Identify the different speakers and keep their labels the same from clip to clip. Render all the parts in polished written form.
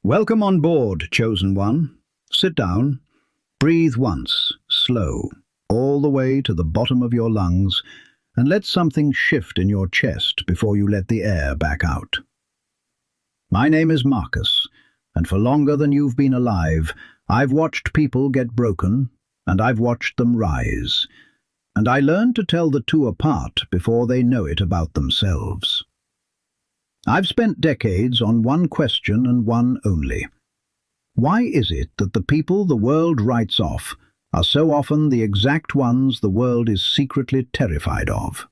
Speaker 1: Welcome on board, chosen one. Sit down, breathe once, slow, all the way to the bottom of your lungs, and let something shift in your chest before you let the air back out. My name is Marcus, and for longer than you've been alive, I've watched people get broken, and I've watched them rise, and I learned to tell the two apart before they know it about themselves. I've spent decades on one question and one only. Why is it that the people the world writes off are so often the exact ones the world is secretly terrified of?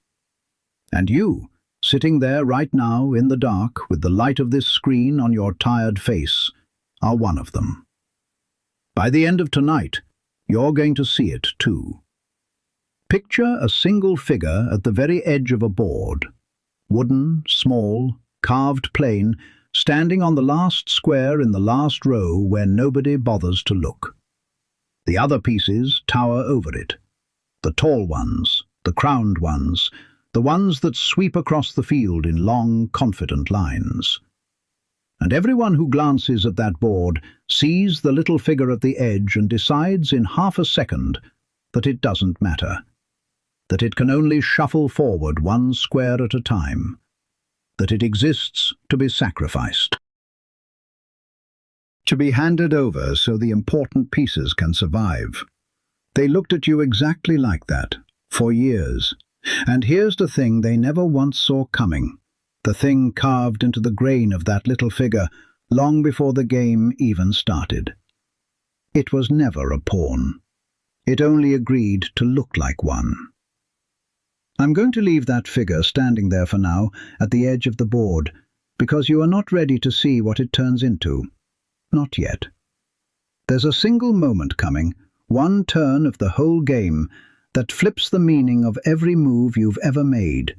Speaker 1: And you, sitting there right now in the dark with the light of this screen on your tired face, are one of them. By the end of tonight, you're going to see it too. Picture a single figure at the very edge of a board, wooden, small, carved plain, standing on the last square in the last row where nobody bothers to look. The other pieces tower over it. The tall ones, the crowned ones, the ones that sweep across the field in long, confident lines. And everyone who glances at that board sees the little figure at the edge and decides in half a second that it doesn't matter, that it can only shuffle forward one square at a time, that it exists to be sacrificed, to be handed over so the important pieces can survive. They looked at you exactly like that, for years. And here's the thing they never once saw coming, the thing carved into the grain of that little figure long before the game even started. It was never a pawn. It only agreed to look like one. I'm going to leave that figure standing there for now at the edge of the board, because you are not ready to see what it turns into. Not yet. There's a single moment coming, one turn of the whole game, that flips the meaning of every move you've ever made,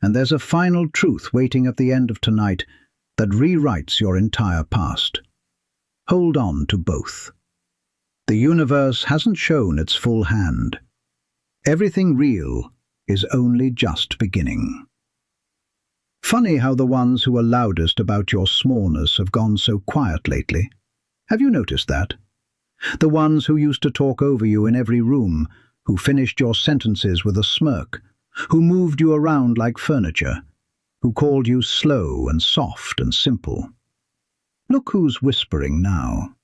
Speaker 1: and there's a final truth waiting at the end of tonight that rewrites your entire past. Hold on to both. The universe hasn't shown its full hand. Everything real is only just beginning. Funny how the ones who are loudest about your smallness have gone so quiet lately. Have you noticed that? The ones who used to talk over you in every room, who finished your sentences with a smirk, who moved you around like furniture, who called you slow and soft and simple. Look who's whispering now.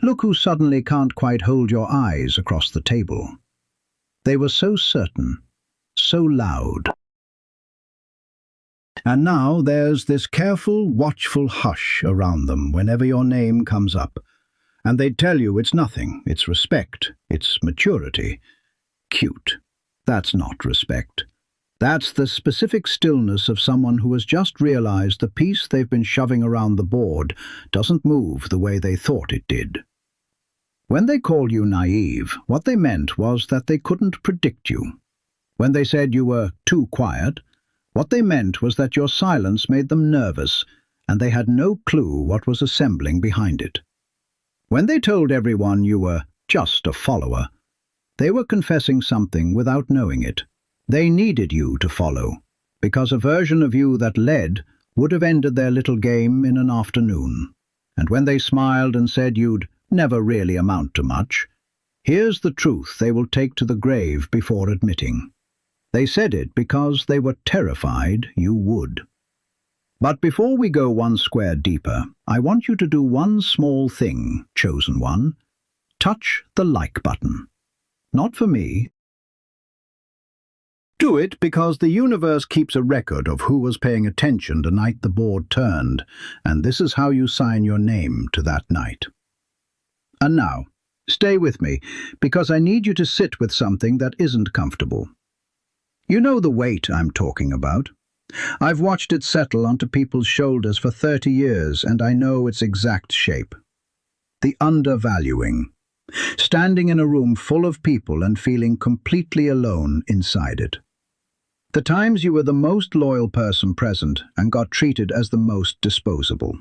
Speaker 1: Look who suddenly can't quite hold your eyes across the table. They were so certain, so loud. And now there's this careful, watchful hush around them whenever your name comes up, and they tell you it's nothing, it's respect, it's maturity. Cute. That's not respect. That's the specific stillness of someone who has just realized the piece they've been shoving around the board doesn't move the way they thought it did. When they called you naive, what they meant was that they couldn't predict you. When they said you were too quiet, what they meant was that your silence made them nervous, and they had no clue what was assembling behind it. When they told everyone you were just a follower, they were confessing something without knowing it. They needed you to follow, because a version of you that led would have ended their little game in an afternoon. And when they smiled and said you'd never really amount to much, here's the truth they will take to the grave before admitting. They said it because they were terrified you would. But before we go one square deeper, I want you to do one small thing, chosen one. Touch the like button. Not for me. Do it because the universe keeps a record of who was paying attention the night the board turned, and this is how you sign your name to that night. And now, stay with me, because I need you to sit with something that isn't comfortable. You know the weight I'm talking about. I've watched it settle onto people's shoulders for 30 years, and I know its exact shape. The undervaluing. Standing in a room full of people and feeling completely alone inside it. The times you were the most loyal person present and got treated as the most disposable.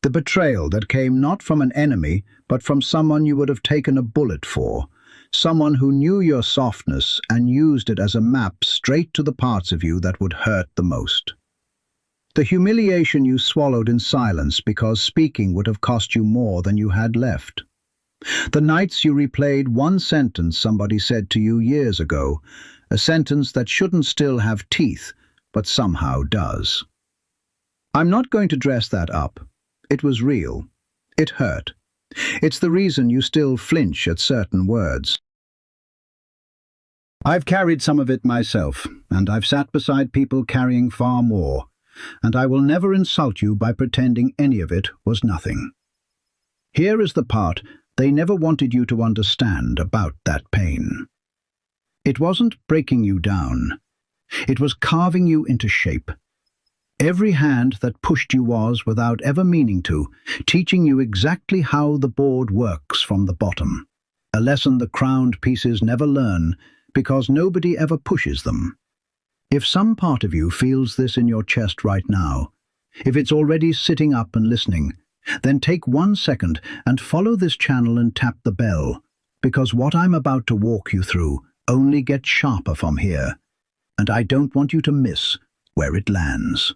Speaker 1: The betrayal that came not from an enemy, but from someone you would have taken a bullet for, someone who knew your softness and used it as a map straight to the parts of you that would hurt the most. The humiliation you swallowed in silence because speaking would have cost you more than you had left. The nights you replayed one sentence somebody said to you years ago, a sentence that shouldn't still have teeth, but somehow does. I'm not going to dress that up. It was real. It hurt. It's the reason you still flinch at certain words. I've carried some of it myself, and I've sat beside people carrying far more, and I will never insult you by pretending any of it was nothing. Here is the part they never wanted you to understand about that pain. It wasn't breaking you down. It was carving you into shape. Every hand that pushed you was, without ever meaning to, teaching you exactly how the board works from the bottom, a lesson the crowned pieces never learn because nobody ever pushes them. If some part of you feels this in your chest right now, if it's already sitting up and listening, then take 1 second and follow this channel and tap the bell, because what I'm about to walk you through only gets sharper from here, and I don't want you to miss where it lands.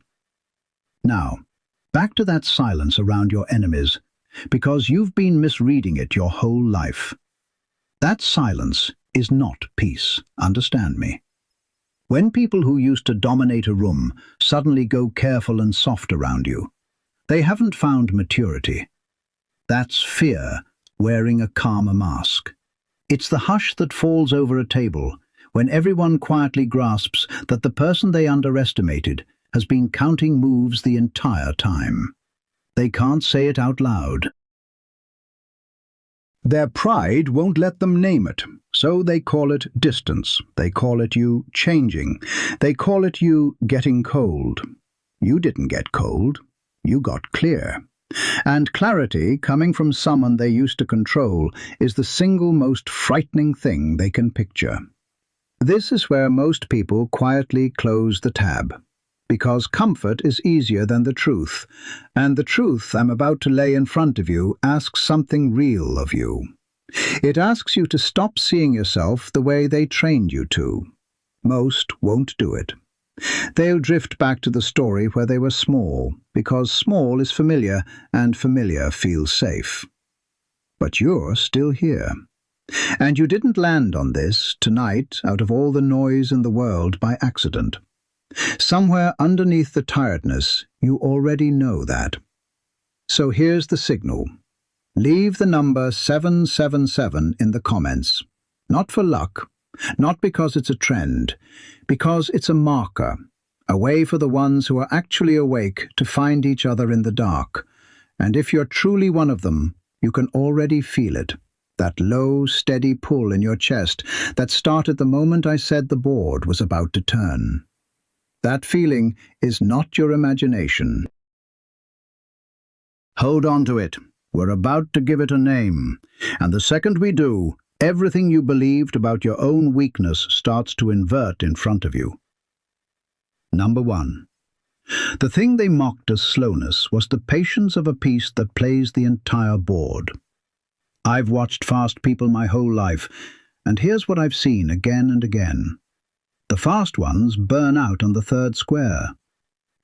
Speaker 1: Now, back to that silence around your enemies, because you've been misreading it your whole life. That silence is not peace, understand me. When people who used to dominate a room suddenly go careful and soft around you, they haven't found maturity. That's fear wearing a calmer mask. It's the hush that falls over a table when everyone quietly grasps that the person they underestimated has been counting moves the entire time. They can't say it out loud. Their pride won't let them name it, so they call it distance. They call it you changing. They call it you getting cold. You didn't get cold. You got clear. And clarity, coming from someone they used to control, is the single most frightening thing they can picture. This is where most people quietly close the tab, because comfort is easier than the truth, and the truth I'm about to lay in front of you asks something real of you. It asks you to stop seeing yourself the way they trained you to. Most won't do it. They'll drift back to the story where they were small, because small is familiar, and familiar feels safe. But you're still here. And you didn't land on this tonight out of all the noise in the world by accident. Somewhere underneath the tiredness, you already know that. So here's the signal. Leave the number 777 in the comments. Not for luck, not because it's a trend, because it's a marker, a way for the ones who are actually awake to find each other in the dark. And if you're truly one of them, you can already feel it. That low, steady pull in your chest that started the moment I said the board was about to turn. That feeling is not your imagination. Hold on to it. We're about to give it a name. And the second we do, everything you believed about your own weakness starts to invert in front of you. Number 1. The thing they mocked as slowness was the patience of a piece that plays the entire board. I've watched fast people my whole life, and here's what I've seen again and again. The fast ones burn out on the third square.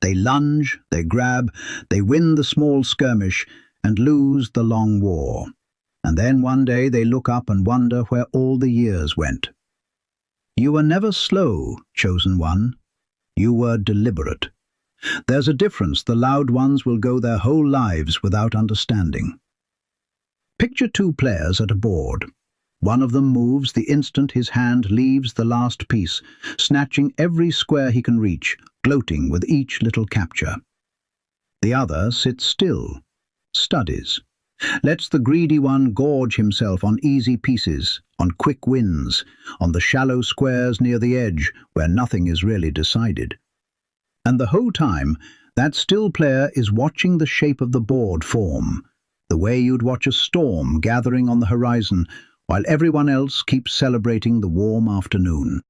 Speaker 1: They lunge, they grab, they win the small skirmish, and lose the long war. And then one day they look up and wonder where all the years went. You were never slow, chosen one. You were deliberate. There's a difference the loud ones will go their whole lives without understanding. Picture 2 players at a board. One of them moves the instant his hand leaves the last piece, snatching every square he can reach, gloating with each little capture. The other sits still, studies, lets the greedy one gorge himself on easy pieces, on quick wins, on the shallow squares near the edge where nothing is really decided. And the whole time, that still player is watching the shape of the board form, the way you'd watch a storm gathering on the horizon, while everyone else keeps celebrating the warm afternoon.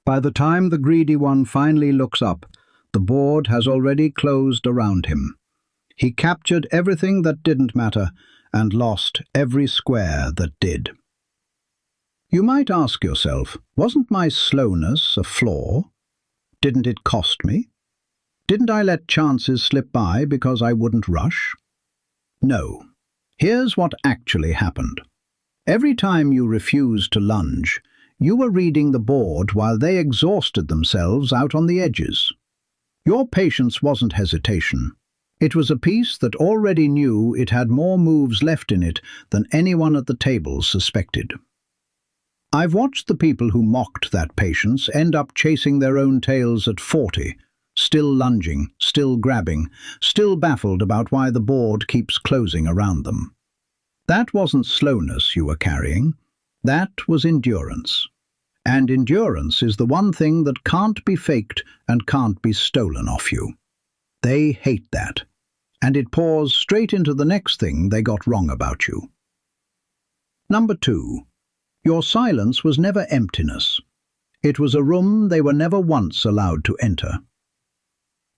Speaker 1: By the time the greedy one finally looks up, the board has already closed around him. He captured everything that didn't matter and lost every square that did. You might ask yourself, wasn't my slowness a flaw? Didn't it cost me? Didn't I let chances slip by because I wouldn't rush? No. Here's what actually happened. Every time you refused to lunge, you were reading the board while they exhausted themselves out on the edges. Your patience wasn't hesitation. It was a piece that already knew it had more moves left in it than anyone at the table suspected. I've watched the people who mocked that patience end up chasing their own tails at 40, still lunging, still grabbing, still baffled about why the board keeps closing around them. That wasn't slowness you were carrying. That was endurance. And endurance is the one thing that can't be faked and can't be stolen off you. They hate that. And it pours straight into the next thing they got wrong about you. Number 2. Your silence was never emptiness. It was a room they were never once allowed to enter.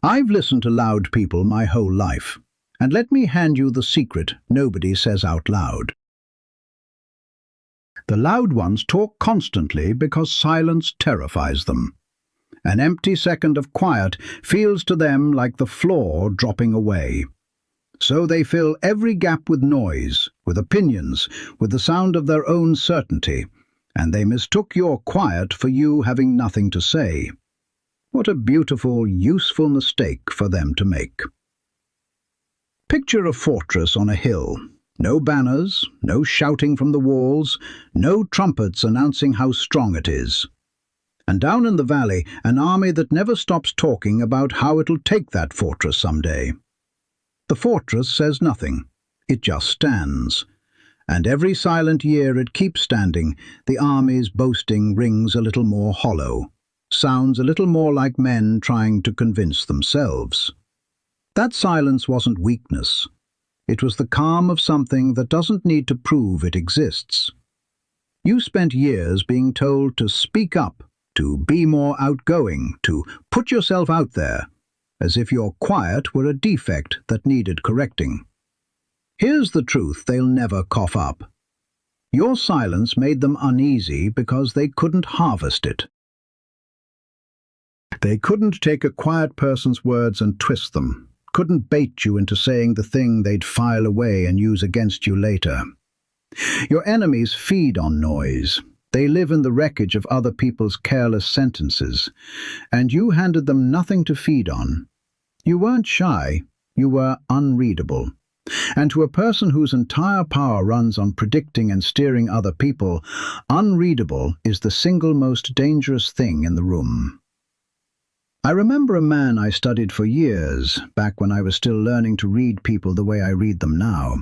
Speaker 1: I've listened to loud people my whole life, and let me hand you the secret nobody says out loud. The loud ones talk constantly because silence terrifies them. An empty second of quiet feels to them like the floor dropping away. So they fill every gap with noise, with opinions, with the sound of their own certainty, and they mistook your quiet for you having nothing to say. What a beautiful, useful mistake for them to make. Picture a fortress on a hill. No banners, no shouting from the walls, no trumpets announcing how strong it is. And down in the valley, an army that never stops talking about how it'll take that fortress someday. The fortress says nothing. It just stands. And every silent year it keeps standing, the army's boasting rings a little more hollow, sounds a little more like men trying to convince themselves. That silence wasn't weakness. It was the calm of something that doesn't need to prove it exists. You spent years being told to speak up, to be more outgoing, to put yourself out there, as if your quiet were a defect that needed correcting. Here's the truth they'll never cough up. Your silence made them uneasy because they couldn't harvest it. They couldn't take a quiet person's words and twist them, couldn't bait you into saying the thing they'd file away and use against you later. Your enemies feed on noise. They live in the wreckage of other people's careless sentences, and you handed them nothing to feed on. You weren't shy, you were unreadable. And to a person whose entire power runs on predicting and steering other people, unreadable is the single most dangerous thing in the room. I remember a man I studied for years, back when I was still learning to read people the way I read them now.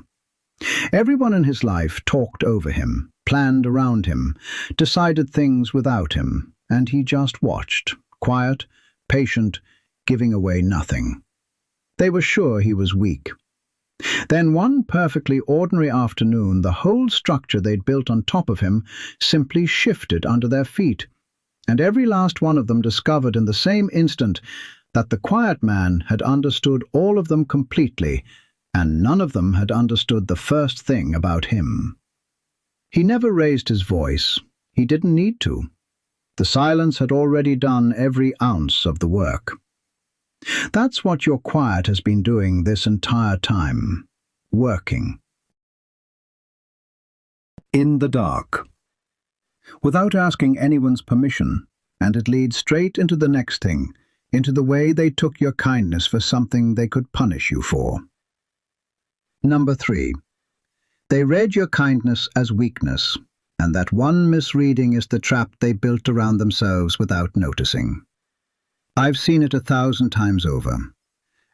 Speaker 1: Everyone in his life talked over him, planned around him, decided things without him, and he just watched, quiet, patient, giving away nothing. They were sure he was weak. Then one perfectly ordinary afternoon, the whole structure they'd built on top of him simply shifted under their feet, and every last one of them discovered in the same instant that the quiet man had understood all of them completely, and none of them had understood the first thing about him. He never raised his voice. He didn't need to. The silence had already done every ounce of the work. That's what your quiet has been doing this entire time. Working. In the dark. Without asking anyone's permission, and it leads straight into the next thing, into the way they took your kindness for something they could punish you for. Number 3. They read your kindness as weakness, and that one misreading is the trap they built around themselves without noticing. I've seen it 1,000 times over.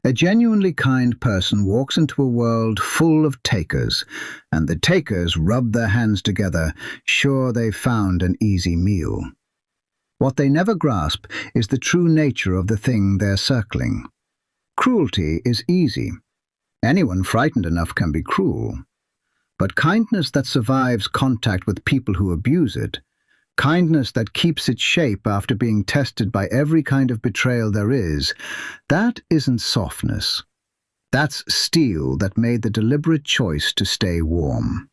Speaker 1: A genuinely kind person walks into a world full of takers, and the takers rub their hands together, sure they've found an easy meal. What they never grasp is the true nature of the thing they're circling. Cruelty is easy. Anyone frightened enough can be cruel. But kindness that survives contact with people who abuse it, kindness that keeps its shape after being tested by every kind of betrayal there is, that isn't softness. That's steel that made the deliberate choice to stay warm.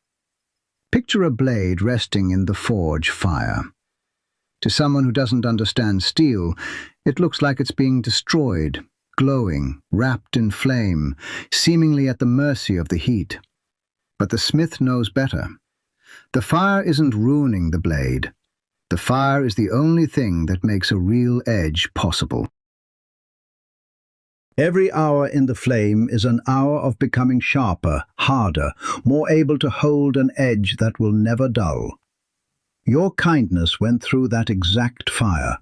Speaker 1: Picture a blade resting in the forge fire. To someone who doesn't understand steel, it looks like it's being destroyed,
Speaker 2: glowing, wrapped in flame, seemingly at the mercy of the heat. But the smith knows better. The fire isn't ruining the blade. The fire is the only thing that makes a real edge possible.
Speaker 1: Every hour in the flame is an hour of becoming sharper, harder, more able to hold an edge that will never dull. Your kindness went through that exact fire.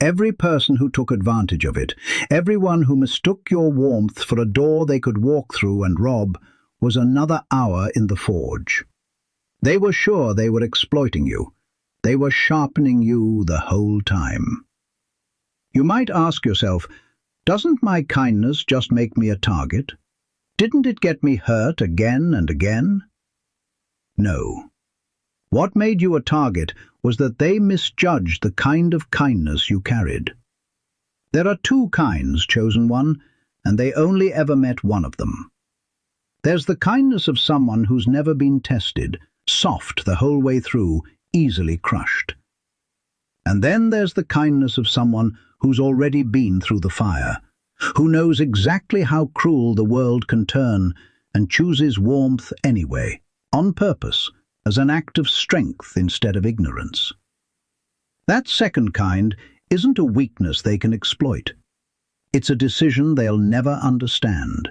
Speaker 1: Every person who took advantage of it, everyone who mistook your warmth for a door they could walk through and rob, was another hour in the forge. They were sure they were exploiting you. They were sharpening you the whole time. You might ask yourself, doesn't my kindness just make me a target? Didn't it get me hurt again and again? No. What made you a target was that they misjudged the kind of kindness you carried. There are two kinds, chosen one, and they only ever met one of them. There's the kindness of someone who's never been tested, soft the whole way through, easily crushed. And then there's the kindness of someone who's already been through the fire, who knows exactly how cruel the world can turn and chooses warmth anyway, on purpose, as an act of strength instead of ignorance. That second kind isn't a weakness they can exploit. It's a decision they'll never understand.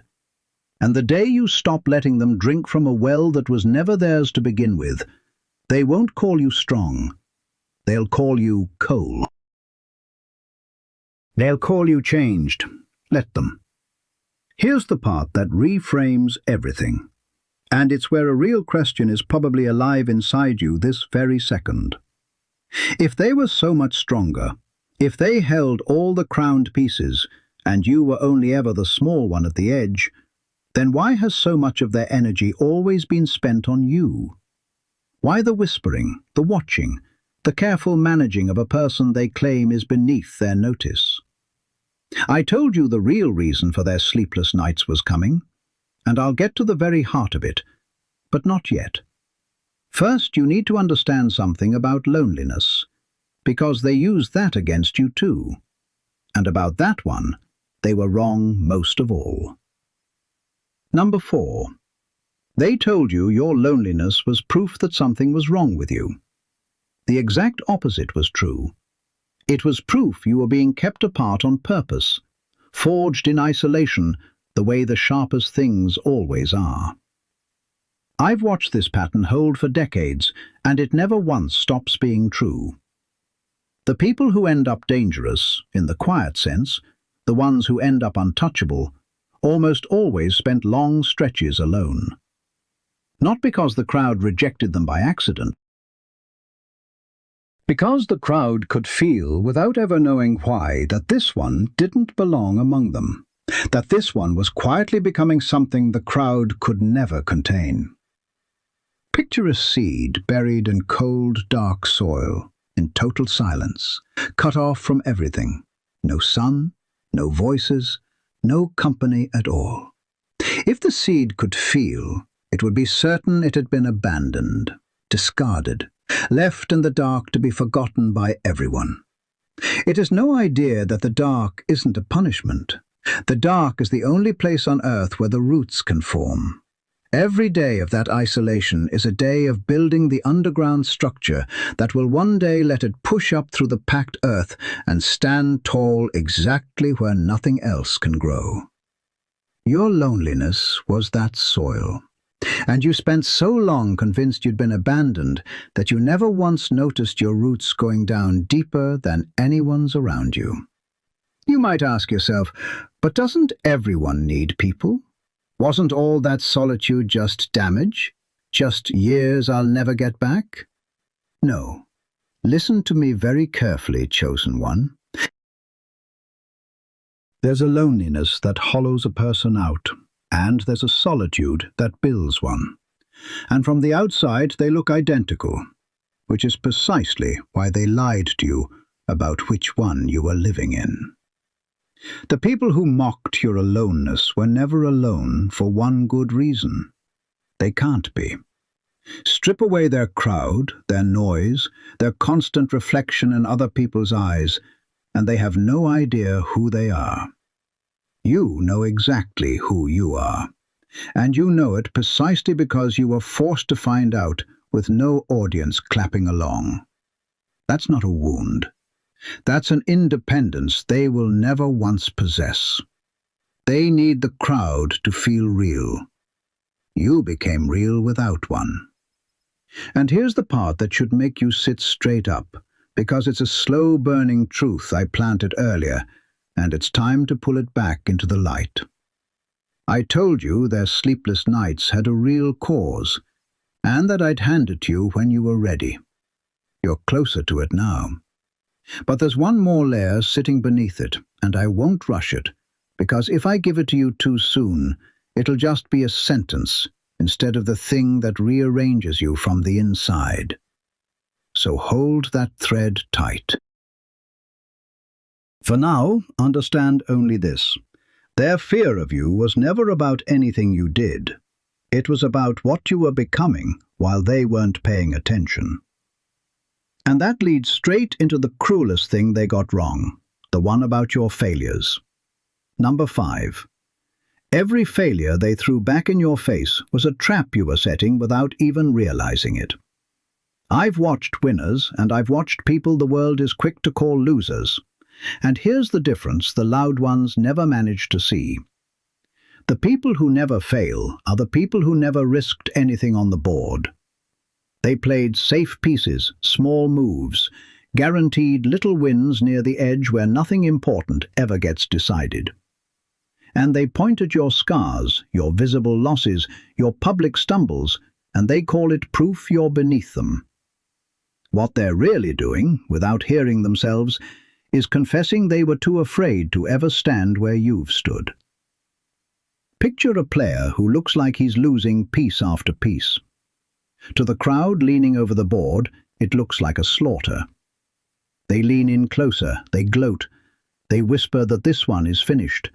Speaker 1: And the day you stop letting them drink from a well that was never theirs to begin with, they won't call you strong. They'll call you cold. They'll call you changed. Let them. Here's the part that reframes everything. And it's where a real question is probably alive inside you this very second. If they were so much stronger, if they held all the crowned pieces, and you were only ever the small one at the edge, then why has so much of their energy always been spent on you? Why the whispering, the watching, the careful managing of a person they claim is beneath their notice? I told you the real reason for their sleepless nights was coming, and I'll get to the very heart of it, but not yet. First, you need to understand something about loneliness, because they used that against you too. And about that one, they were wrong most of all. Number 4. They told you your loneliness was proof that something was wrong with you. The exact opposite was true. It was proof you were being kept apart on purpose, forged in isolation, the way the sharpest things always are. I've watched this pattern hold for decades, and it never once stops being true. The people who end up dangerous, in the quiet sense, the ones who end up untouchable, almost always spent long stretches alone. Not because the crowd rejected them by accident, because the crowd could feel, without ever knowing why, that this one didn't belong among them, that this one was quietly becoming something the crowd could never contain. Picture a seed buried in cold, dark soil, in total silence, cut off from everything. No sun, no voices, no company at all. If the seed could feel, it would be certain it had been abandoned, discarded, left in the dark to be forgotten by everyone. It is no idea that the dark isn't a punishment. The dark is the only place on earth where the roots can form. Every day of that isolation is a day of building the underground structure that will one day let it push up through the packed earth and stand tall exactly where nothing else can grow. Your loneliness was that soil. And you spent so long convinced you'd been abandoned that you never once noticed your roots going down deeper than anyone's around you. You might ask yourself, but doesn't everyone need people? Wasn't all that solitude just damage? Just years I'll never get back? No. Listen to me very carefully, chosen one. There's a loneliness that hollows a person out, and there's a solitude that builds one. And from the outside they look identical, which is precisely why they lied to you about which one you were living in. The people who mocked your aloneness were never alone for one good reason. They can't be. Strip away their crowd, their noise, their constant reflection in other people's eyes, and they have no idea who they are. You know exactly who you are, and you know it precisely because you were forced to find out with no audience clapping along. That's not a wound. That's an independence they will never once possess. They need the crowd to feel real. You became real without one. And here's the part that should make you sit straight up, because it's a slow-burning truth I planted earlier, and it's time to pull it back into the light. I told you their sleepless nights had a real cause, and that I'd hand it to you when you were ready. You're closer to it now. But there's one more layer sitting beneath it, and I won't rush it, because if I give it to you too soon, it'll just be a sentence instead of the thing that rearranges you from the inside. So hold that thread tight. For now, understand only this. Their fear of you was never about anything you did. It was about what you were becoming while they weren't paying attention. And that leads straight into the cruelest thing they got wrong, the one about your failures. Number 5. Every failure they threw back in your face was a trap you were setting without even realizing it. I've watched winners, and I've watched people the world is quick to call losers. And here's the difference the loud ones never manage to see. The people who never fail are the people who never risked anything on the board. They played safe pieces, small moves, guaranteed little wins near the edge where nothing important ever gets decided. And they point at your scars, your visible losses, your public stumbles, and they call it proof you're beneath them. What they're really doing, without hearing themselves, is confessing they were too afraid to ever stand where you've stood. Picture a player who looks like he's losing piece after piece. To the crowd leaning over the board, it looks like a slaughter. They lean in closer, they gloat, they whisper that this one is finished,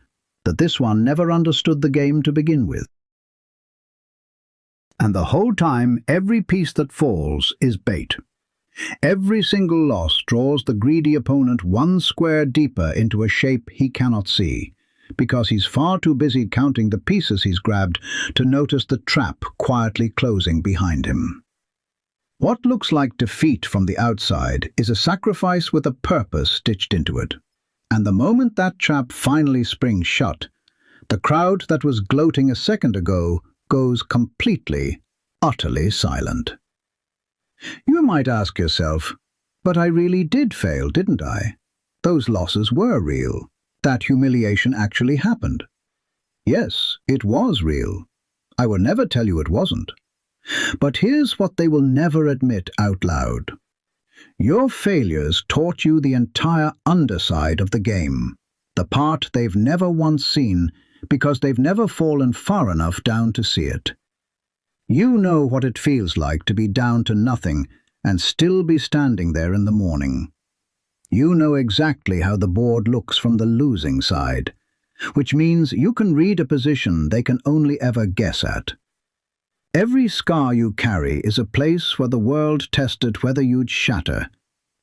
Speaker 1: that this one never understood the game to begin with. And the whole time, every piece that falls is bait. Every single loss draws the greedy opponent one square deeper into a shape he cannot see, because he's far too busy counting the pieces he's grabbed to notice the trap quietly closing behind him. What looks like defeat from the outside is a sacrifice with a purpose stitched into it. And the moment that trap finally springs shut, the crowd that was gloating a second ago goes completely, utterly silent. You might ask yourself, but I really did fail, didn't I? Those losses were real. That humiliation actually happened. Yes, it was real. I will never tell you it wasn't. But here's what they will never admit out loud. Your failures taught you the entire underside of the game, the part they've never once seen because they've never fallen far enough down to see it. You know what it feels like to be down to nothing and still be standing there in the morning. You know exactly how the board looks from the losing side, which means you can read a position they can only ever guess at. Every scar you carry is a place where the world tested whether you'd shatter,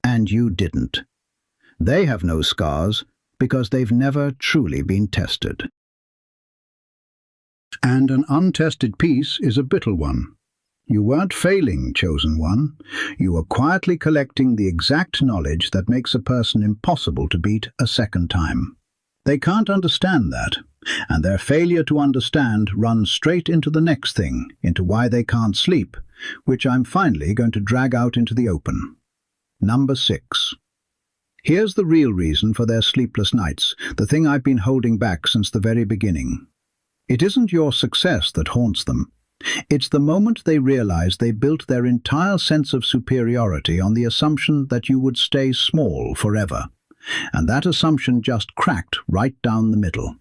Speaker 1: and you didn't. They have no scars because they've never truly been tested. And an untested piece is a bitter one. You weren't failing, chosen one. You were quietly collecting the exact knowledge that makes a person impossible to beat a second time. They can't understand that, and their failure to understand runs straight into the next thing, into why they can't sleep, which I'm finally going to drag out into the open. Number 6. Here's the real reason for their sleepless nights, the thing I've been holding back since the very beginning. It isn't your success that haunts them. It's the moment they realize they built their entire sense of superiority on the assumption that you would stay small forever. And that assumption just cracked right down the middle.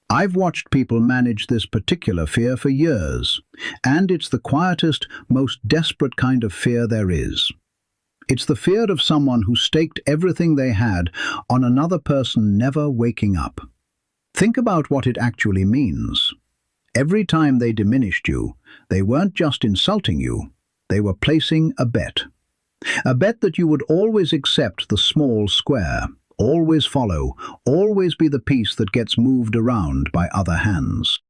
Speaker 1: I've watched people manage this particular fear for years, and it's the quietest, most desperate kind of fear there is. It's the fear of someone who staked everything they had on another person never waking up. Think about what it actually means. Every time they diminished you, they weren't just insulting you, they were placing a bet. A bet that you would always accept the small square, always follow, always be the piece that gets moved around by other hands.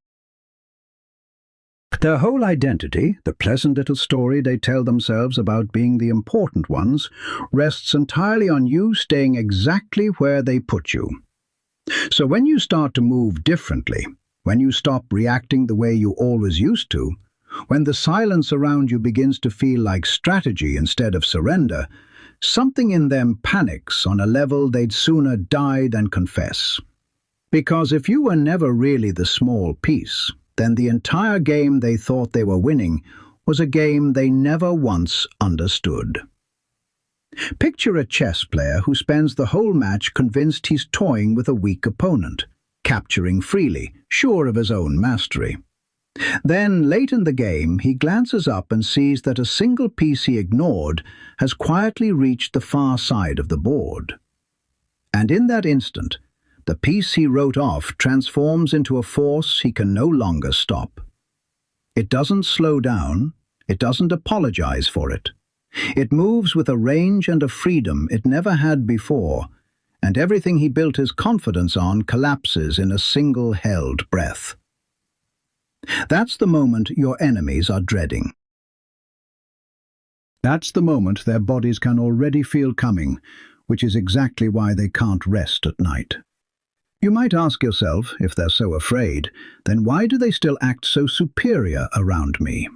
Speaker 1: Their whole identity, the pleasant little story they tell themselves about being the important ones, rests entirely on you staying exactly where they put you. So when you start to move differently, when you stop reacting the way you always used to, when the silence around you begins to feel like strategy instead of surrender, something in them panics on a level they'd sooner die than confess. Because if you were never really the small piece, then the entire game they thought they were winning was a game they never once understood. Picture a chess player who spends the whole match convinced he's toying with a weak opponent, capturing freely, sure of his own mastery. Then, late in the game, he glances up and sees that a single piece he ignored has quietly reached the far side of the board. And in that instant, the piece he wrote off transforms into a force he can no longer stop. It doesn't slow down, it doesn't apologize for it. It moves with a range and a freedom it never had before, and everything he built his confidence on collapses in a single held breath. That's the moment your enemies are dreading. That's the moment their bodies can already feel coming, which is exactly why they can't rest at night. You might ask yourself, if they're so afraid, then why do they still act so superior around me?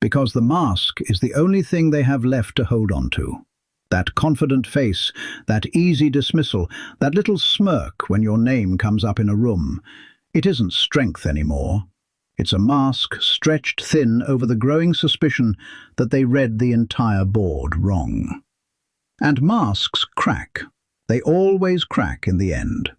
Speaker 1: Because the mask is the only thing they have left to hold on to. That confident face, that easy dismissal, that little smirk when your name comes up in a room. It isn't strength anymore. It's a mask stretched thin over the growing suspicion that they read the entire board wrong. And masks crack. They always crack in the end.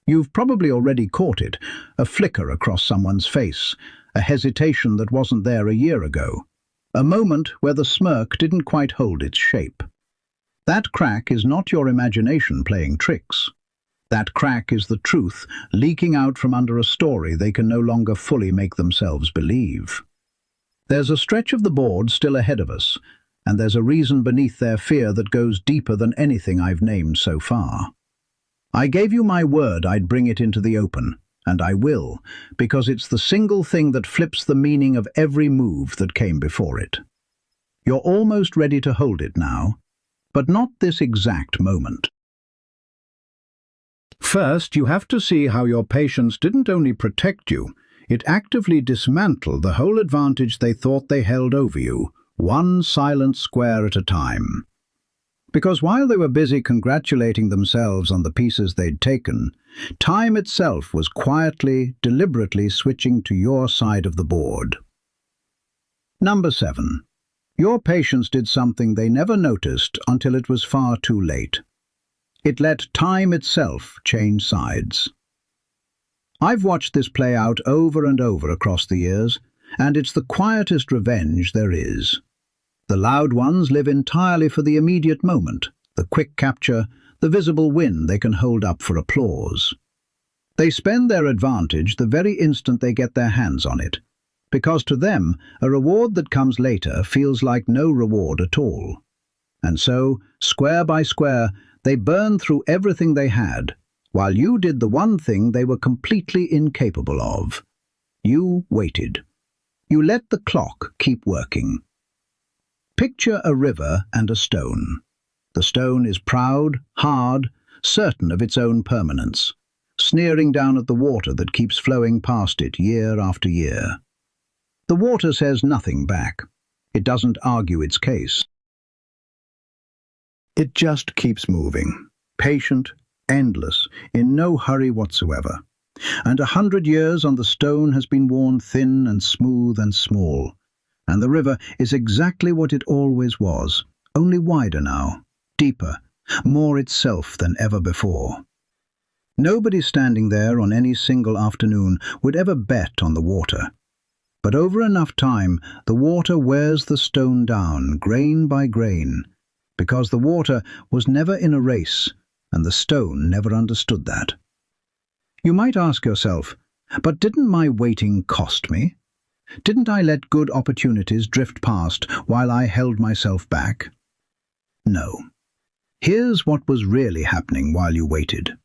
Speaker 1: You've probably already caught it, a flicker across someone's face, a hesitation that wasn't there a year ago, a moment where the smirk didn't quite hold its shape. That crack is not your imagination playing tricks. That crack is the truth leaking out from under a story they can no longer fully make themselves believe. There's a stretch of the board still ahead of us, and there's a reason beneath their fear that goes deeper than anything I've named so far. I gave you my word I'd bring it into the open, and I will, because it's the single thing that flips the meaning of every move that came before it. You're almost ready to hold it now, but not this exact moment. First, you have to see how your patience didn't only protect you, it actively dismantled the whole advantage they thought they held over you, one silent square at a time. Because while they were busy congratulating themselves on the pieces they'd taken, time itself was quietly, deliberately switching to your side of the board. Number 7. Your patience did something they never noticed until it was far too late. It let time itself change sides. I've watched this play out over and over across the years, and it's the quietest revenge there is. The loud ones live entirely for the immediate moment, the quick capture, the visible win they can hold up for applause. They spend their advantage the very instant they get their hands on it, because to them a reward that comes later feels like no reward at all. And so, square by square, they burned through everything they had, while you did the one thing they were completely incapable of. You waited. You let the clock keep working. Picture a river and a stone. The stone is proud, hard, certain of its own permanence, sneering down at the water that keeps flowing past it year after year. The water says nothing back. It doesn't argue its case. It just keeps moving, patient, endless, in no hurry whatsoever. And 100 years on the stone has been worn thin and smooth and small, and the river is exactly what it always was, only wider now, deeper, more itself than ever before. Nobody standing there on any single afternoon would ever bet on the water. But over enough time, the water wears the stone down, grain by grain, because the water was never in a race, and the stone never understood that. You might ask yourself, but didn't my waiting cost me? Didn't I let good opportunities drift past while I held myself back? No. Here's what was really happening while you waited.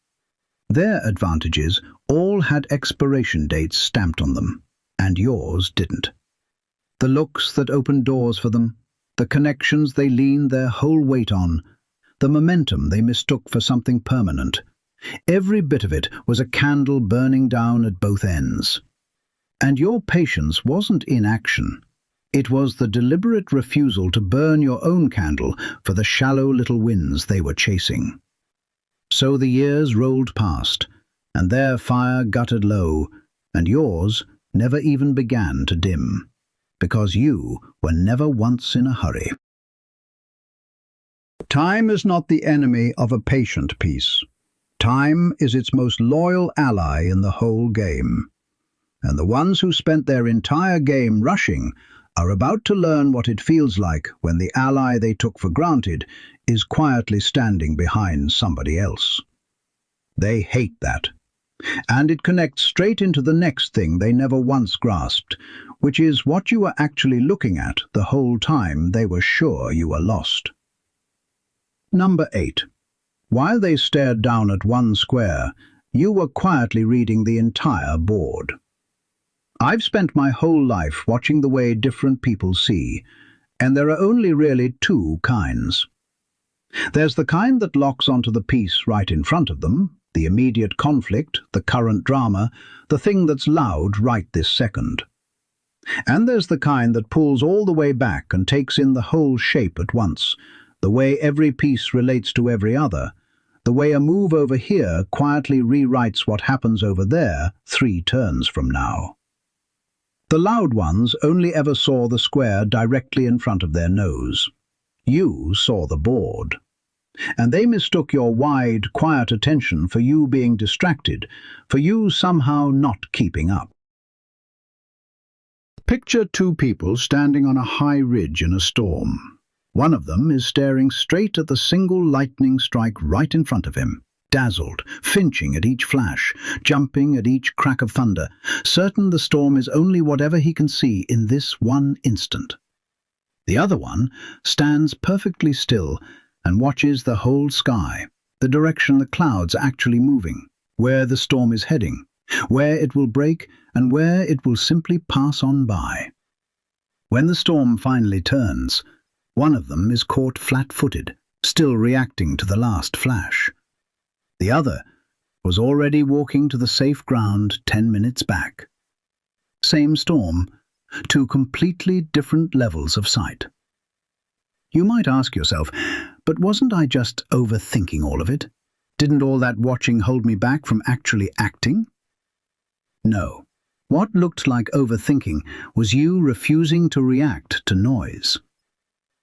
Speaker 1: Their advantages all had expiration dates stamped on them, and yours didn't. The looks that opened doors for them, the connections they leaned their whole weight on, the momentum they mistook for something permanent, every bit of it was a candle burning down at both ends. And your patience wasn't inaction. It was the deliberate refusal to burn your own candle for the shallow little winds they were chasing. So the years rolled past, and their fire guttered low, and yours never even began to dim, because you were never once in a hurry. Time is not the enemy of a patient peace. Time is its most loyal ally in the whole game. And the ones who spent their entire game rushing are about to learn what it feels like when the ally they took for granted is quietly standing behind somebody else. They hate that. And it connects straight into the next thing they never once grasped, which is what you were actually looking at the whole time they were sure you were lost. Number 8. While they stared down at one square, you were quietly reading the entire board. I've spent my whole life watching the way different people see, and there are only really two kinds. There's the kind that locks onto the piece right in front of them, the immediate conflict, the current drama, the thing that's loud right this second. And there's the kind that pulls all the way back and takes in the whole shape at once, the way every piece relates to every other, the way a move over here quietly rewrites what happens over there 3 turns from now. The loud ones only ever saw the square directly in front of their nose. You saw the board. And they mistook your wide, quiet attention for you being distracted, for you somehow not keeping up. Picture 2 people standing on a high ridge in a storm. One of them is staring straight at the single lightning strike right in front of him, dazzled, flinching at each flash, jumping at each crack of thunder, certain the storm is only whatever he can see in this one instant. The other one stands perfectly still and watches the whole sky, the direction the clouds are actually moving, where the storm is heading, where it will break and where it will simply pass on by. When the storm finally turns, one of them is caught flat-footed, still reacting to the last flash. The other was already walking to the safe ground 10 minutes back. Same storm, 2 completely different levels of sight. You might ask yourself, but wasn't I just overthinking all of it? Didn't all that watching hold me back from actually acting? No. What looked like overthinking was you refusing to react to noise.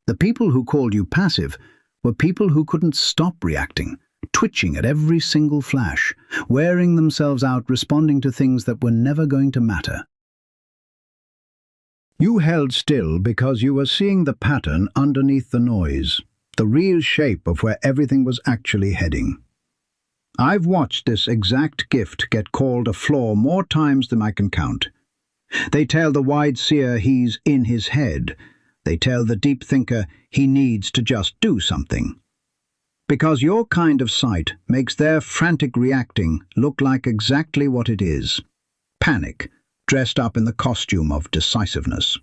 Speaker 1: The people who called you passive were people who couldn't stop reacting, twitching at every single flash, wearing themselves out responding to things that were never going to matter. You held still because you were seeing the pattern underneath the noise, the real shape of where everything was actually heading. I've watched this exact gift get called a flaw more times than I can count. They tell the wide seer he's in his head. They tell the deep thinker he needs to just do something. Because your kind of sight makes their frantic reacting look like exactly what it is. Panic, dressed up in the costume of decisiveness.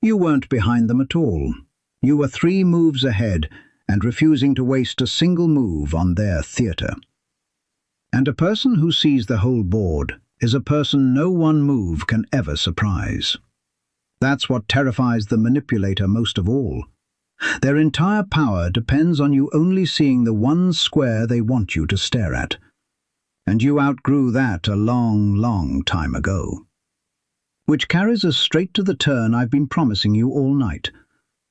Speaker 1: You weren't behind them at all. You were 3 moves ahead and refusing to waste a single move on their theatre. And a person who sees the whole board is a person no one move can ever surprise. That's what terrifies the manipulator most of all. Their entire power depends on you only seeing the one square they want you to stare at. And you outgrew that a long, long time ago. Which carries us straight to the turn I've been promising you all night.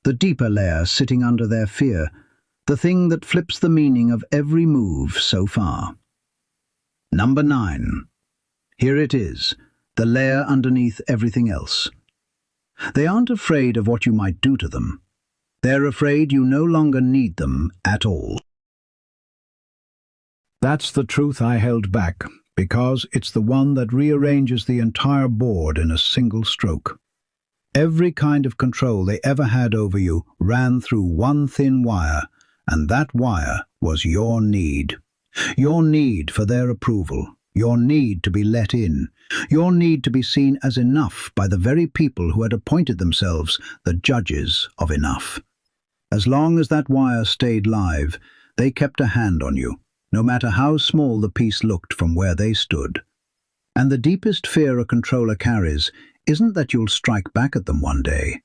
Speaker 1: The deeper layer sitting under their fear, the thing that flips the meaning of every move so far. Number 9. Here it is, the layer underneath everything else. They aren't afraid of what you might do to them. They're afraid you no longer need them at all. That's the truth I held back, because it's the one that rearranges the entire board in a single stroke. Every kind of control they ever had over you ran through one thin wire, And that wire was your need. Your need for their approval, your need to be let in, your need to be seen as enough by the very people who had appointed themselves the judges of enough. As long as that wire stayed live, they kept a hand on you, no matter how small the piece looked from where they stood. And the deepest fear a controller carries isn't that you'll strike back at them one day.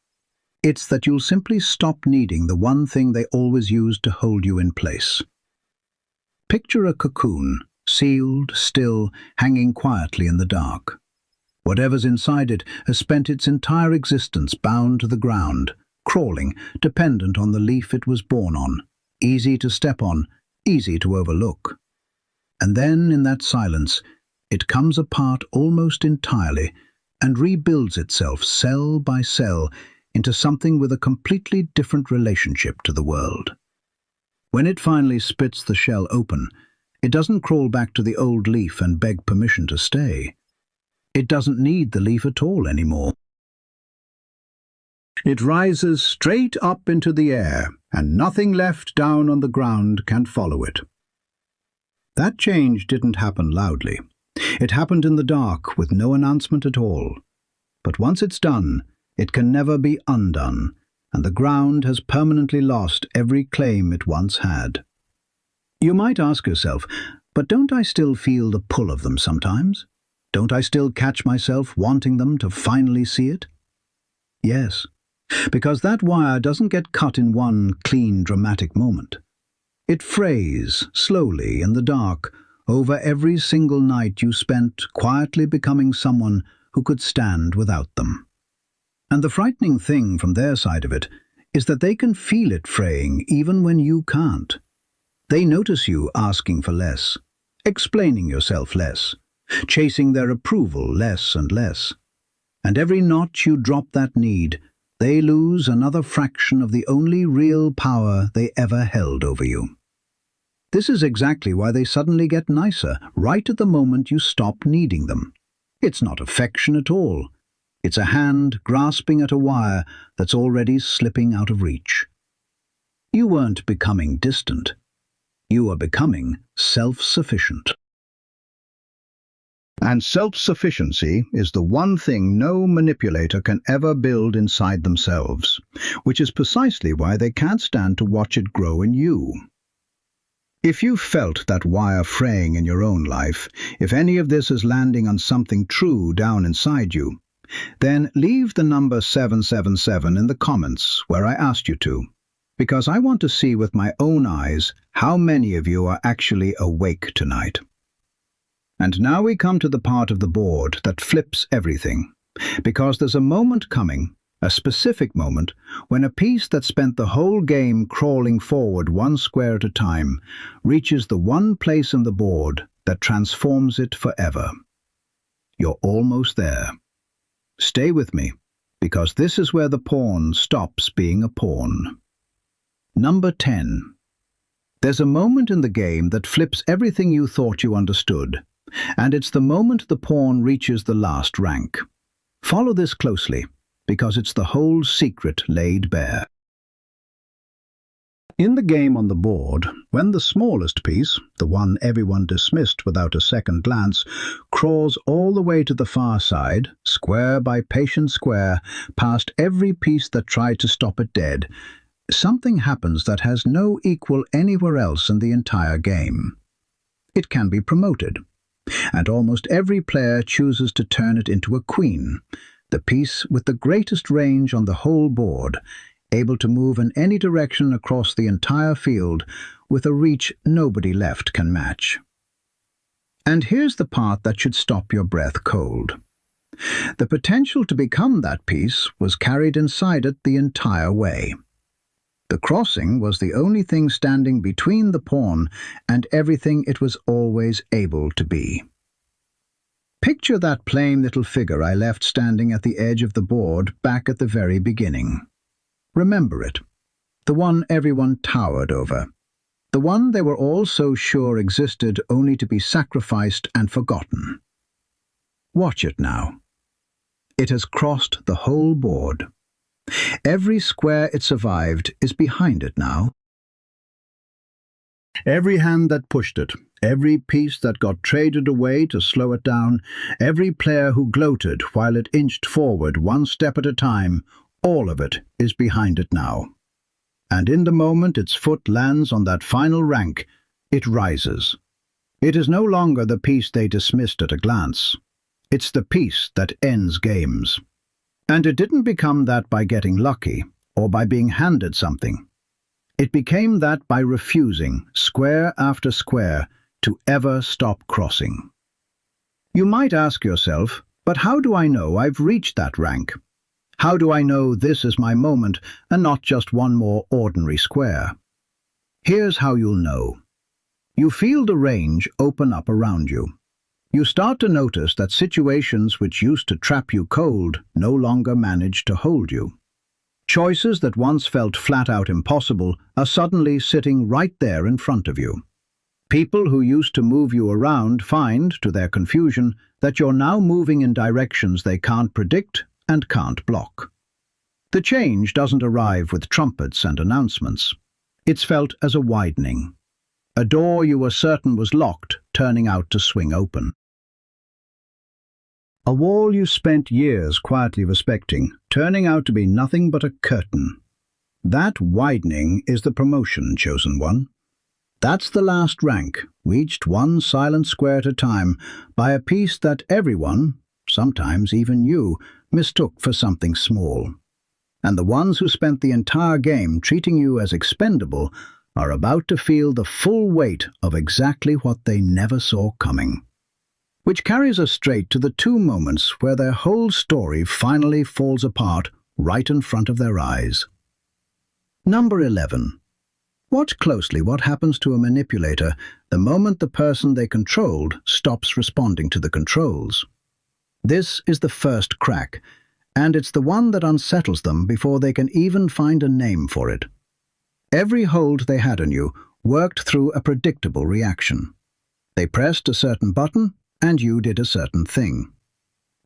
Speaker 1: It's that you'll simply stop needing the one thing they always used to hold you in place. Picture a cocoon, sealed, still, hanging quietly in the dark. Whatever's inside it has spent its entire existence bound to the ground, crawling, dependent on the leaf it was born on, easy to step on, easy to overlook. And then, in that silence, it comes apart almost entirely and rebuilds itself cell by cell into something with a completely different relationship to the world. When it finally spits the shell open, it doesn't crawl back to the old leaf and beg permission to stay. It doesn't need the leaf at all anymore. It rises straight up into the air, and nothing left down on the ground can follow it. That change didn't happen loudly. It happened in the dark with no announcement at all. But once it's done, it can never be undone, and the ground has permanently lost every claim it once had. You might ask yourself, but don't I still feel the pull of them sometimes? Don't I still catch myself wanting them to finally see it? Yes, because that wire doesn't get cut in one clean, dramatic moment. It frays slowly in the dark over every single night you spent quietly becoming someone who could stand without them. And the frightening thing from their side of it is that they can feel it fraying even when you can't. They notice you asking for less, explaining yourself less, chasing their approval less and less. And every notch you drop that need, they lose another fraction of the only real power they ever held over you. This is exactly why they suddenly get nicer right at the moment you stop needing them. It's not affection at all. It's a hand grasping at a wire that's already slipping out of reach. You weren't becoming distant. You are becoming self-sufficient. And self-sufficiency is the one thing no manipulator can ever build inside themselves, which is precisely why they can't stand to watch it grow in you. If you've felt that wire fraying in your own life, if any of this is landing on something true down inside you, then leave the number 777 in the comments where I asked you to, because I want to see with my own eyes how many of you are actually awake tonight. And now we come to the part of the board that flips everything, because there's a moment coming, a specific moment, when a piece that spent the whole game crawling forward one square at a time reaches the one place in the board that transforms it forever. You're almost there. Stay with me, because this is where the pawn stops being a pawn. Number 10. There's a moment in the game that flips everything you thought you understood, and it's the moment the pawn reaches the last rank. Follow this closely, because it's the whole secret laid bare. In the game on the board, when the smallest piece, the one everyone dismissed without a second glance, crawls all the way to the far side, square by patient square, past every piece that tried to stop it dead, something happens that has no equal anywhere else in the entire game. It can be promoted, and almost every player chooses to turn it into a queen, the piece with the greatest range on the whole board, able to move in any direction across the entire field with a reach nobody left can match. And here's the part that should stop your breath cold. The potential to become that piece was carried inside it the entire way. The crossing was the only thing standing between the pawn and everything it was always able to be. Picture that plain little figure I left standing at the edge of the board back at the very beginning. Remember it, the one everyone towered over, the one they were all so sure existed only to be sacrificed and forgotten. Watch it now. It has crossed the whole board. Every square it survived is behind it now. Every hand that pushed it, every piece that got traded away to slow it down, every player who gloated while it inched forward one step at a time, all of it is behind it now. And in the moment its foot lands on that final rank, it rises. It is no longer the piece they dismissed at a glance. It's the piece that ends games. And it didn't become that by getting lucky, or by being handed something. It became that by refusing, square after square, to ever stop crossing. You might ask yourself, but how do I know I've reached that rank? How do I know this is my moment and not just one more ordinary square? Here's how you'll know. You feel the range open up around you. You start to notice that situations which used to trap you cold no longer manage to hold you. Choices that once felt flat-out impossible are suddenly sitting right there in front of you. People who used to move you around find, to their confusion, that you're now moving in directions they can't predict and can't block. The change doesn't arrive with trumpets and announcements. It's felt as a widening. A door you were certain was locked, turning out to swing open. A wall you spent years quietly respecting, turning out to be nothing but a curtain. That widening is the promotion, chosen one. That's the last rank, reached one silent square at a time, by a piece that everyone, sometimes even you, mistook for something small. And the ones who spent the entire game treating you as expendable are about to feel the full weight of exactly what they never saw coming. Which carries us straight to the two moments where their whole story finally falls apart right in front of their eyes. Number 11. Watch closely what happens to a manipulator the moment the person they controlled stops responding to the controls. This is the first crack, and it's the one that unsettles them before they can even find a name for it. Every hold they had on you worked through a predictable reaction. They pressed a certain button, and you did a certain thing.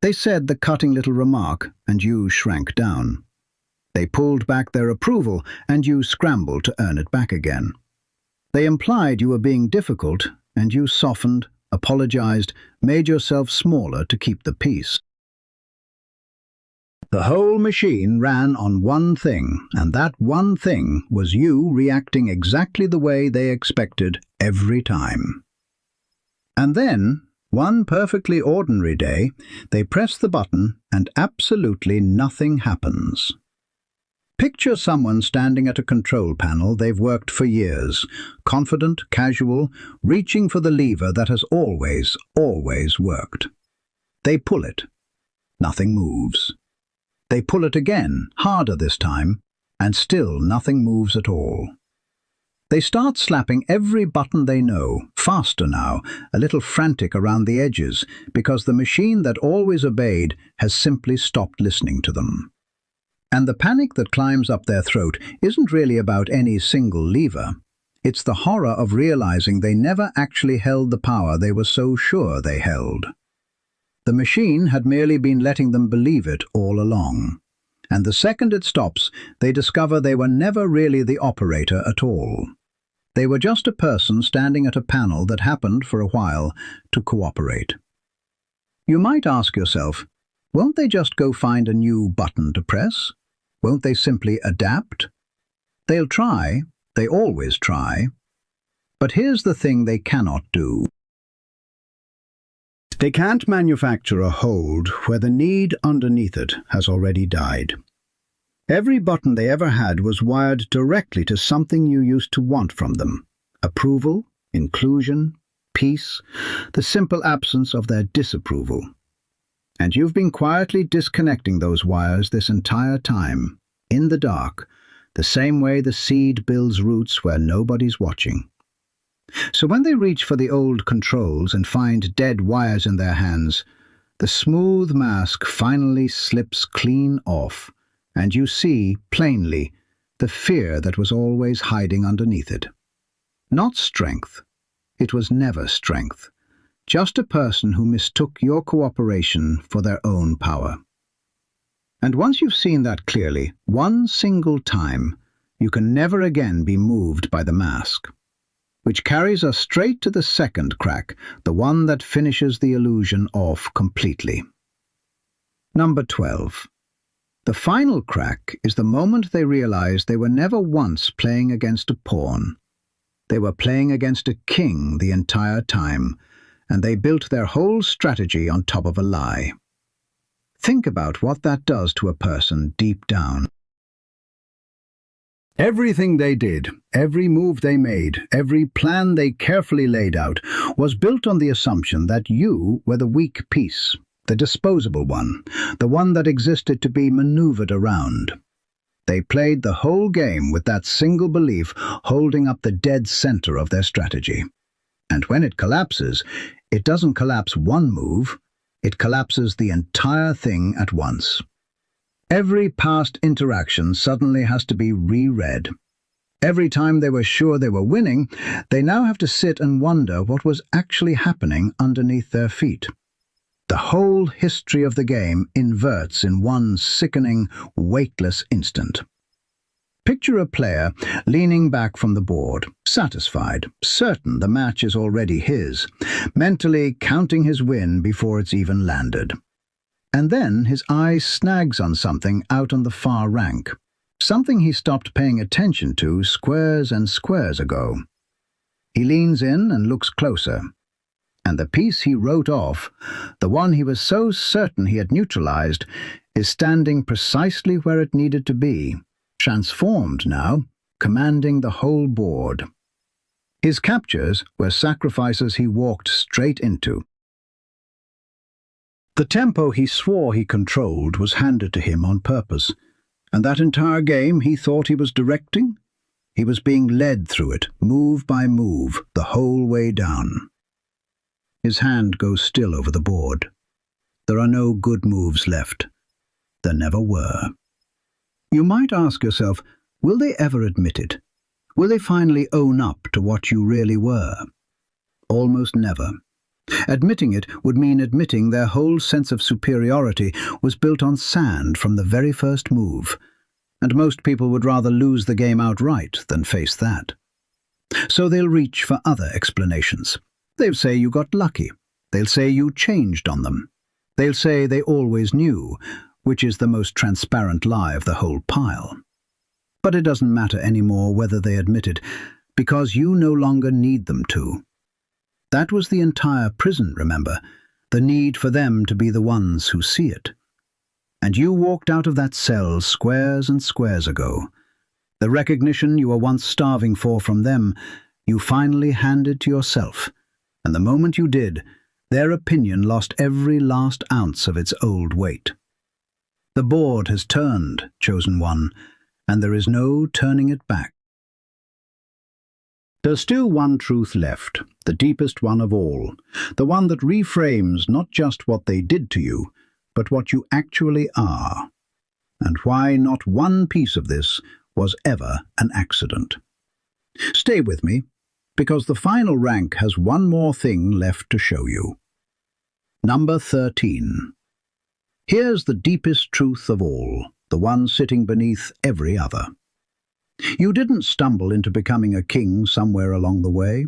Speaker 1: They said the cutting little remark, and you shrank down. They pulled back their approval, and you scrambled to earn it back again. They implied you were being difficult, and you softened, apologized, made yourself smaller to keep the peace. The whole machine ran on one thing, and that one thing was you reacting exactly the way they expected every time. And then, one perfectly ordinary day, they press the button and absolutely nothing happens. Picture someone standing at a control panel they've worked for years, confident, casual, reaching for the lever that has always worked. They pull it. Nothing moves. They pull it again, harder this time, and still nothing moves at all. They start slapping every button they know, faster now, a little frantic around the edges, because the machine that always obeyed has simply stopped listening to them. And the panic that climbs up their throat isn't really about any single lever. It's the horror of realizing they never actually held the power they were so sure they held. The machine had merely been letting them believe it all along. And the second it stops, they discover they were never really the operator at all. They were just a person standing at a panel that happened, for a while, to cooperate. You might ask yourself, won't they just go find a new button to press? Won't they simply adapt? They'll try, they always try. But here's the thing they cannot do. They can't manufacture a hold where the need underneath it has already died. Every button they ever had was wired directly to something you used to want from them. Approval, inclusion, peace, the simple absence of their disapproval. And you've been quietly disconnecting those wires this entire time, in the dark, the same way the seed builds roots where nobody's watching. So when they reach for the old controls and find dead wires in their hands, the smooth mask finally slips clean off, and you see, plainly, the fear that was always hiding underneath it. Not strength. It was never strength. Just a person who mistook your cooperation for their own power. And once you've seen that clearly, one single time, you can never again be moved by the mask.
Speaker 2: which carries us straight to the second crack, the one that finishes the illusion off completely. Number 12. The final crack is the moment they realize they were never once playing against a pawn. They were playing against a king the entire time, and they built their whole strategy on top of a lie. Think about what that does to a person deep down.
Speaker 1: Everything they did, every move they made, every plan they carefully laid out, was built on the assumption that you were the weak piece, the disposable one, the one that existed to be maneuvered around. They played the whole game with that single belief holding up the dead center of their strategy. And when it collapses, it doesn't collapse one move, it collapses the entire thing at once. Every past interaction suddenly has to be reread. Every time they were sure they were winning, they now have to sit and wonder what was actually happening underneath their feet. The whole history of the game inverts in one sickening, weightless instant. Picture a player leaning back from the board, satisfied, certain the match is already his, mentally counting his win before it's even landed. And then his eye snags on something out on the far rank, something he stopped paying attention to squares and squares ago. He leans in and looks closer, and the piece he wrote off, the one he was so certain he had neutralized, is standing precisely where it needed to be, transformed now, commanding the whole board. His captures were sacrifices he walked straight into. The tempo he swore he controlled was handed to him on purpose, and that entire game he thought he was directing? He was being led through it, move by move, the whole way down. His hand goes still over the board. There are no good moves left. There never were. You might ask yourself, will they ever admit it? Will they finally own up to what you really were? Almost never. Admitting it would mean admitting their whole sense of superiority was built on sand from the very first move, and most people would rather lose the game outright than face that. So they'll reach for other explanations. They'll say you got lucky. They'll say you changed on them. They'll say they always knew, which is the most transparent lie of the whole pile. But it doesn't matter anymore whether they admit it, because you no longer need them to. That was the entire prison, remember, the need for them to be the ones who see it. And you walked out of that cell squares and squares ago. The recognition you were once starving for from them, you finally handed to yourself. And the moment you did, their opinion lost every last ounce of its old weight. The board has turned, chosen one, and there is no turning it back. There's still one truth left, the deepest one of all, the one that reframes not just what they did to you, but what you actually are, and why not one piece of this was ever an accident. Stay with me, because the final rank has one more thing left to show you. Number 13. Here's the deepest truth of all, the one sitting beneath every other. You didn't stumble into becoming a king somewhere along the way.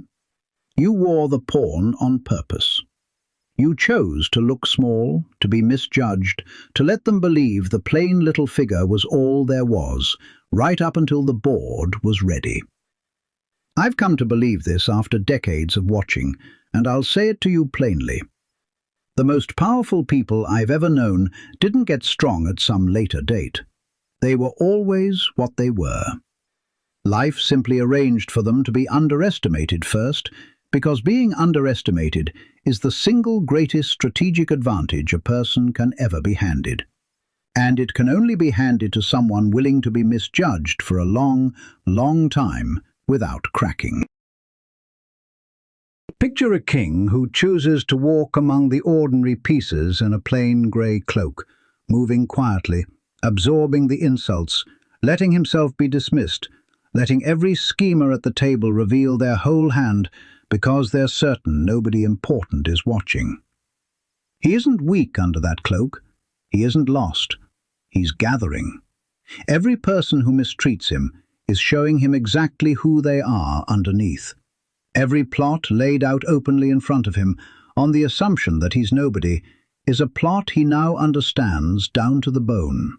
Speaker 1: You wore the pawn on purpose. You chose to look small, to be misjudged, to let them believe the plain little figure was all there was, right up until the board was ready. I've come to believe this after decades of watching, and I'll say it to you plainly. The most powerful people I've ever known didn't get strong at some later date. They were always what they were. Life simply arranged for them to be underestimated first, because being underestimated is the single greatest strategic advantage a person can ever be handed. And it can only be handed to someone willing to be misjudged for a long, long time without cracking. Picture a king who chooses to walk among the ordinary pieces in a plain grey cloak, moving quietly, absorbing the insults, letting himself be dismissed, letting every schemer at the table reveal their whole hand because they're certain nobody important is watching. He isn't weak under that cloak. He isn't lost. He's gathering. Every person who mistreats him is showing him exactly who they are underneath. Every plot laid out openly in front of him, on the assumption that he's nobody, is a plot he now understands down to the bone.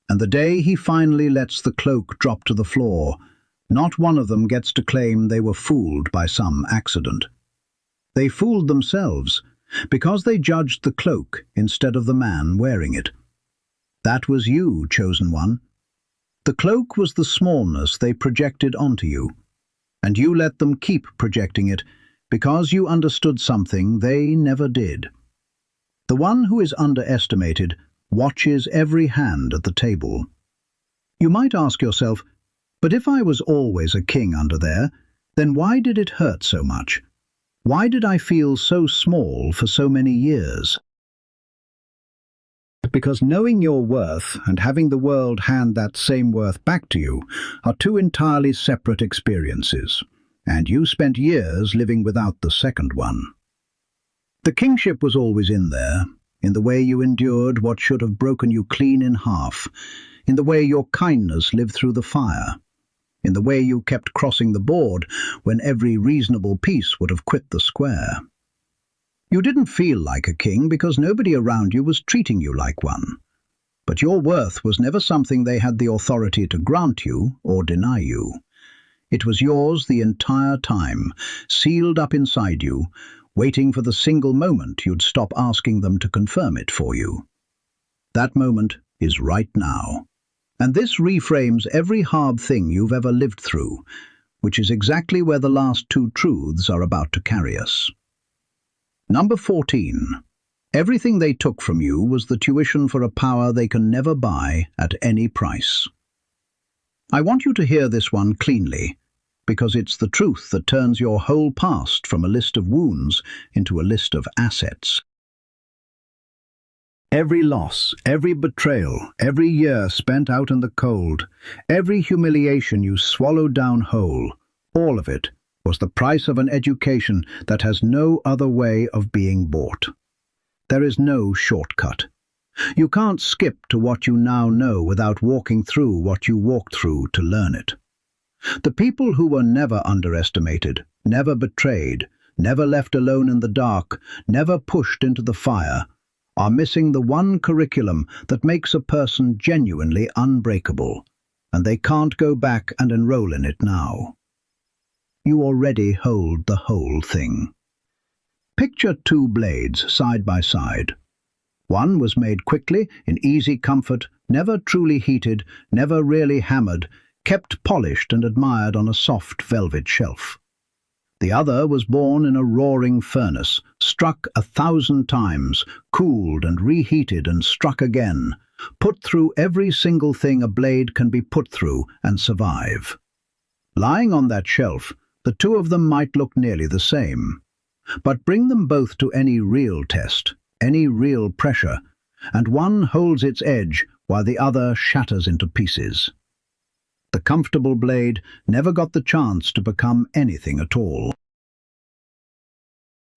Speaker 1: And the day he finally lets the cloak drop to the floor, not one of them gets to claim they were fooled by some accident. They fooled themselves, because they judged the cloak instead of the man wearing it. That was you, chosen one. The cloak was the smallness they projected onto you, and you let them keep projecting it because you understood something they never did. The one who is underestimated watches every hand at the table. You might ask yourself, but if I was always a king under there, then why did it hurt so much? Why did I feel so small for so many years? Because knowing your worth and having the world hand that same worth back to you are two entirely separate experiences, and you spent years living without the second one. The kingship was always in there, in the way you endured what should have broken you clean in half, in the way your kindness lived through the fire, in the way you kept crossing the board when every reasonable piece would have quit the square. You didn't feel like a king because nobody around you was treating you like one. But your worth was never something they had the authority to grant you or deny you. It was yours the entire time, sealed up inside you, waiting for the single moment you'd stop asking them to confirm it for you. That moment is right now. And this reframes every hard thing you've ever lived through, which is exactly where the last two truths are about to carry us. Number 14. Everything they took from you was the tuition for a power they can never buy at any price. I want you to hear this one cleanly, because it's the truth that turns your whole past from a list of wounds into a list of assets. Every loss, every betrayal, every year spent out in the cold, every humiliation you swallowed down whole, all of it was the price of an education that has no other way of being bought. There is no shortcut. You can't skip to what you now know without walking through what you walked through to learn it. The people who were never underestimated, never betrayed, never left alone in the dark, never pushed into the fire, are missing the one curriculum that makes a person genuinely unbreakable, and they can't go back and enroll in it now. You already hold the whole thing. Picture two blades side by side. One was made quickly, in easy comfort, never truly heated, never really hammered, kept polished and admired on a soft velvet shelf. The other was born in a roaring furnace, struck 1,000 times, cooled and reheated and struck again, put through every single thing a blade can be put through and survive. Lying on that shelf, the two of them might look nearly the same. But bring them both to any real test, any real pressure, and one holds its edge while the other shatters into pieces. The comfortable blade never got the chance to become anything at all.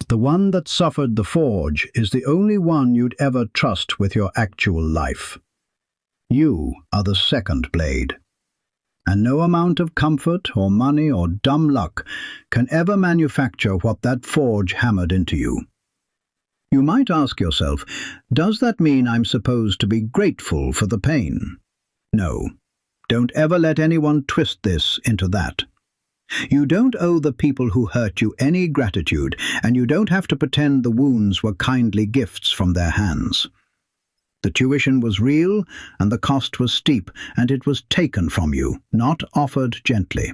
Speaker 1: The one that suffered the forge is the only one you'd ever trust with your actual life. You are the second blade. And no amount of comfort or money or dumb luck can ever manufacture what that forge hammered into you. You might ask yourself, does that mean I'm supposed to be grateful for the pain? No. Don't ever let anyone twist this into that. You don't owe the people who hurt you any gratitude, and you don't have to pretend the wounds were kindly gifts from their hands. The tuition was real, and the cost was steep, and it was taken from you, not offered gently.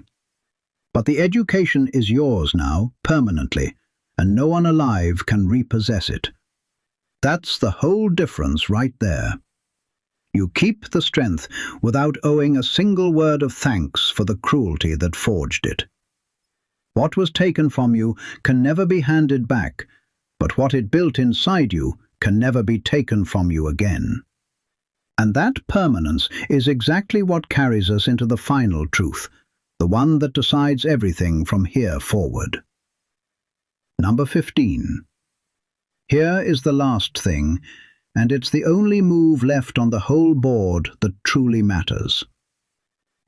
Speaker 1: But the education is yours now, permanently, and no one alive can repossess it. That's the whole difference right there. You keep the strength without owing a single word of thanks for the cruelty that forged it. What was taken from you can never be handed back, but what it built inside you can never be taken from you again. And that permanence is exactly what carries us into the final truth, the one that decides everything from here forward. Number 15. Here is the last thing, and it's the only move left on the whole board that truly matters.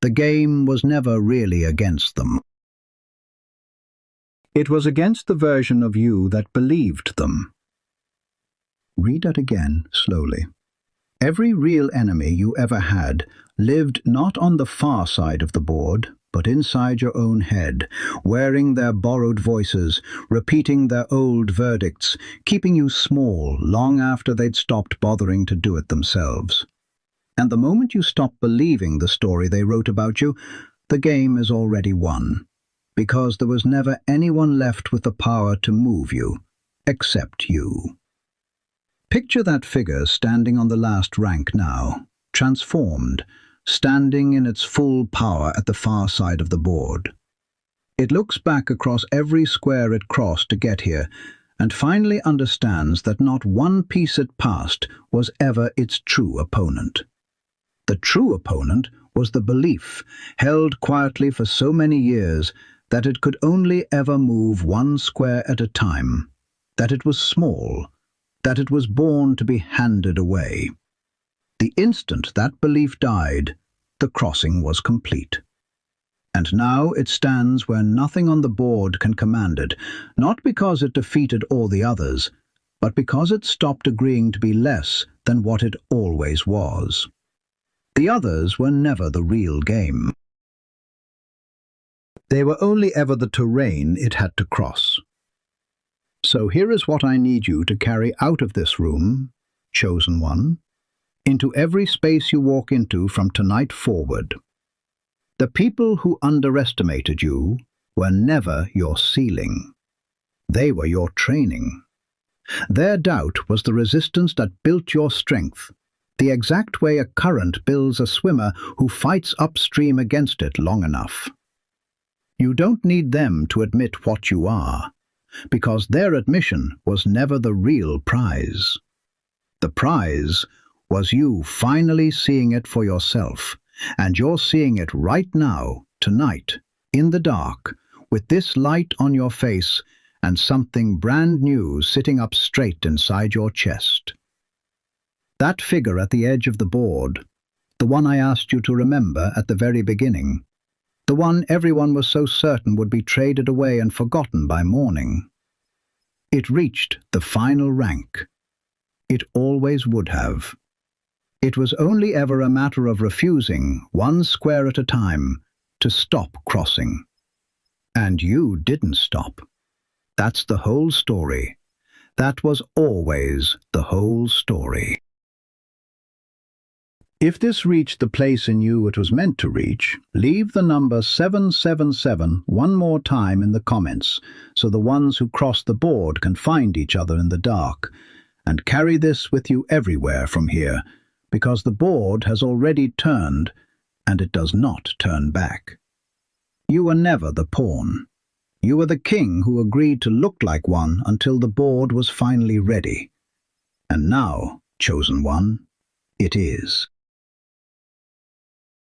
Speaker 1: The game was never really against them. It was against the version of you that believed them. Read that again, slowly. Every real enemy you ever had lived not on the far side of the board, but inside your own head, wearing their borrowed voices, repeating their old verdicts, keeping you small long after they'd stopped bothering to do it themselves. And the moment you stop believing the story they wrote about you, the game is already won, because there was never anyone left with the power to move you, except you. Picture that figure standing on the last rank now, transformed, standing in its full power at the far side of the board. It looks back across every square it crossed to get here, and finally understands that not one piece it passed was ever its true opponent. The true opponent was the belief, held quietly for so many years, that it could only ever move one square at a time, that it was small, that it was born to be handed away. The instant that belief died, the crossing was complete. And now it stands where nothing on the board can command it, not because it defeated all the others, but because it stopped agreeing to be less than what it always was. The others were never the real game. They were only ever the terrain it had to cross. So here is what I need you to carry out of this room, chosen one, into every space you walk into from tonight forward. The people who underestimated you were never your ceiling. They were your training. Their doubt was the resistance that built your strength, the exact way a current builds a swimmer who fights upstream against it long enough. You don't need them to admit what you are, because their admission was never the real prize. The prize was you finally seeing it for yourself, and you're seeing it right now, tonight, in the dark, with this light on your face and something brand new sitting up straight inside your chest. That figure at the edge of the board, the one I asked you to remember at the very beginning, the one everyone was so certain would be traded away and forgotten by morning. It reached the final rank. It always would have. It was only ever a matter of refusing, one square at a time, to stop crossing. And you didn't stop. That's the whole story. That was always the whole story. If this reached the place in you it was meant to reach, leave the number 777 one more time in the comments, so the ones who cross the board can find each other in the dark. And carry this with you everywhere from here, because the board has already turned, and it does not turn back. You were never the pawn. You were the king who agreed to look like one until the board was finally ready. And now, chosen one, it is.